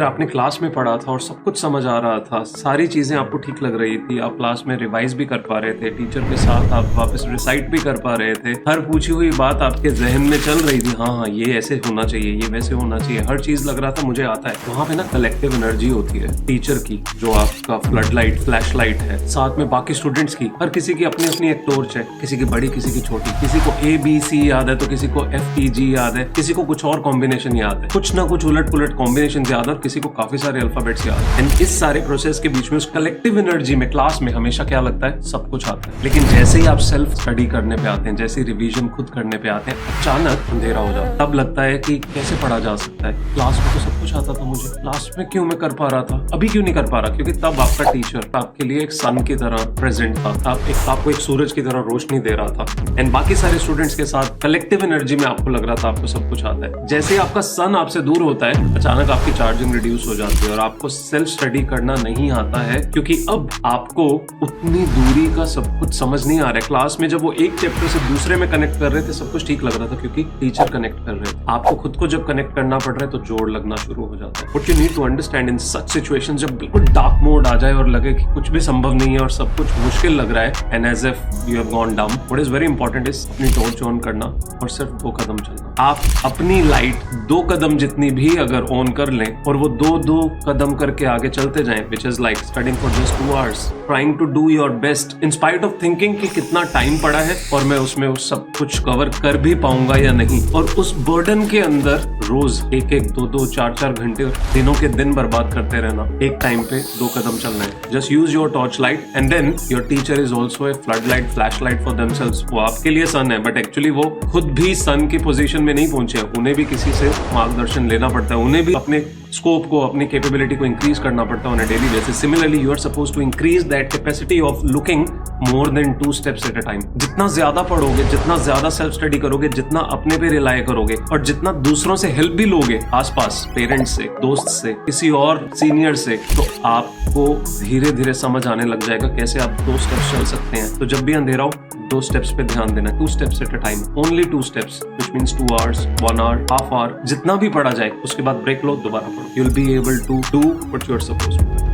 अगर आपने क्लास में पढ़ा था और सब कुछ समझ आ रहा था, सारी चीजें आपको ठीक लग रही थी, आप क्लास में रिवाइज भी कर पा रहे थे, टीचर के साथ आप वापस रिसाइट भी कर पा रहे थे, हर पूछी हुई बात आपके जहन में चल रही थी, हाँ ये ऐसे होना चाहिए, ये वैसे होना चाहिए, हर चीज लग रहा था मुझे आता है। वहां पे ना कलेक्टिव एनर्जी होती है टीचर की, जो आपका फ्लड लाइट, फ्लैश लाइट है, साथ में बाकी स्टूडेंट्स की, हर किसी की अपनी अपनी एक टॉर्च है, किसी की बड़ी, किसी की छोटी, किसी को ABC याद है तो किसी को FTG याद है, किसी को कुछ और कॉम्बिनेशन याद है, कुछ ना कुछ उलट पुलट कॉम्बिनेशन याद है, किसी को काफी सारे अल्फाबेट्स याद है। एंड इस सारे प्रोसेस के बीच में उस कलेक्टिव एनर्जी में क्लास में हमेशा क्या लगता है, सब कुछ आता है। लेकिन जैसे ही आप सेल्फ स्टडी करने पे आते हैं, जैसे ही रिवीजन खुद करने पे आते हैं, अचानक अंधेरा हो जाता है। तब लगता है कि कैसे पढ़ा जा सकता है, क्लास में तो सब कुछ आता था मुझे, क्लास में क्यों मैं कर पा रहा था, अभी क्यों नहीं कर पा रहा? क्योंकि तब आपका टीचर आपके लिए एक सन की तरह प्रेजेंट था, आपको एक सूरज की तरह रोशनी दे रहा था। एंड बाकी सारे स्टूडेंट्स के साथ कलेक्टिव एनर्जी में आपको लग रहा था आपको सब कुछ आता है। जैसे ही आपका सन आपसे दूर होता है, अचानक आपकी चार्जिंग रिड्यूस हो जाती है और आपको सेल्फ स्टडी करना नहीं आता है, क्योंकि अब आपको उतनी दूरी का सब कुछ समझ नहीं आ रहा है। क्लास में जब वो एक चैप्टर से दूसरे में कनेक्ट कर रहे थे, सब कुछ ठीक लग रहा था क्योंकि टीचर कनेक्ट कर रहे थे। आपको खुद को जब कनेक्ट करना पड़ रहा है तो जोड़ लगना शुरू हो जाता है। What you need to understand in such situations, जब बिल्कुल डार्क मोड आ जाए और लगे कि कुछ भी संभव नहीं है और सब कुछ मुश्किल लग रहा है, and as if you have gone down, what is very important is अपनी टॉर्च ऑन करना और सिर्फ 2 कदम चलना। आप अपनी लाइट 2 कदम जितनी भी अगर ऑन कर लें और वो 2 कदम करके आगे चलते जाएं, which is like studying for just 2 hours, trying to do your best in spite of thinking कि कितना टाइम पड़ा है और मैं उसमें उस सब कुछ कवर कर भी पाऊंगा या नहीं, और उस बर्डन के अंदर रोज 1-1, 2-2, 4-4 घंटे दिनों के दिन बर्बाद करते रहना। एक टाइम पे 2 कदम चलना है। Just use your torch light and then your teacher is also a flood light, flash light for themselves. वो आपके लिए सन है, बट एक्चुअली वो खुद भी सन की पोजीशन में नहीं पहुंचे, उन्हें भी किसी से मार्गदर्शन लेना पड़ता है, उन्हें भी अपने स्कोप को, अपनी कैपेबिलिटी को इंक्रीज करना पड़ता है on a daily basis. Similarly you are supposed to increase that capacity of looking more than 2 steps at a time. जितना ज्यादा पढ़ोगे, जितना ज्यादा सेल्फ स्टडी करोगे, जितना अपने पे रिलाय करोगे और जितना दूसरों से हेल्प भी लोगे, आसपास पेरेंट्स से, दोस्त से, किसी और सीनियर से, तो आपको धीरे धीरे समझ आने लग जाएगा कैसे आप 2 स्टेप्स चल सकते हैं। तो जब भी अंधेरा हो, 2 स्टेप्स पे ध्यान देना, 2 steps at a time, only 2 steps, which means 2 hours, 1 hour, half hour, जितना भी पढ़ा जाए उसके बाद ब्रेक लो, दोबारा पढ़ो। You will be able to do what you are supposed to.